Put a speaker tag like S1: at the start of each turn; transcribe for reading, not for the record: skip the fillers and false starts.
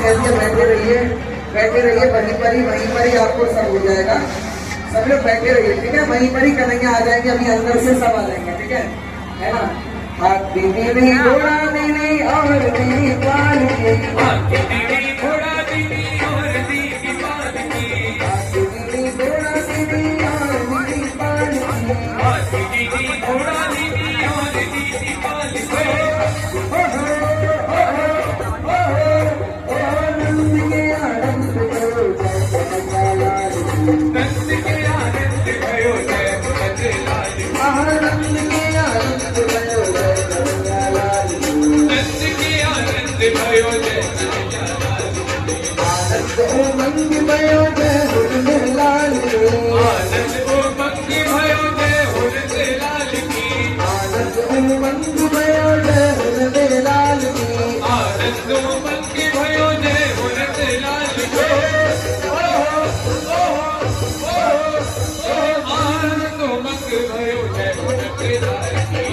S1: कहती है बैठे रहिए वहीं पर ही आपको सब हो जाएगा। सब लोग बैठे रहिए, ठीक है, वहीं पर ही कन्हैया आ जाएंगे, अभी अंदर से सब आ जाएंगे, ठीक है ना। हाथी दीदी घोड़ा दीदी और दीदी पाल की,
S2: हाथी दीदी घोड़ा दीदी और दीदी पाल की,
S1: हाथी दीदी घोड़ा दीदी और दीदी पाल की,
S2: हाथी दीदी घोड़ा दीदी और दीदी पाल की।
S1: नंद के आनंद करो जय कन्हैया लाल की,
S2: नंद के आनंद भयो जय कन्हैया लाल की,
S1: नंद के आनंद करो जय कन्हैया लाल की,
S2: नंद के आनंद भयो जय कन्हैया लाल की,
S1: आनंद उमंग भयो जय हुरने लाल की,
S2: आनंद उमंग भयो जय हुरने लाल की,
S1: आनंद उमंग भयो जय हुरने लाल की,
S2: आनंद उमंग भयो जय हुरने लाल की। आनंद उमंग भयो जय हुरने लाल की।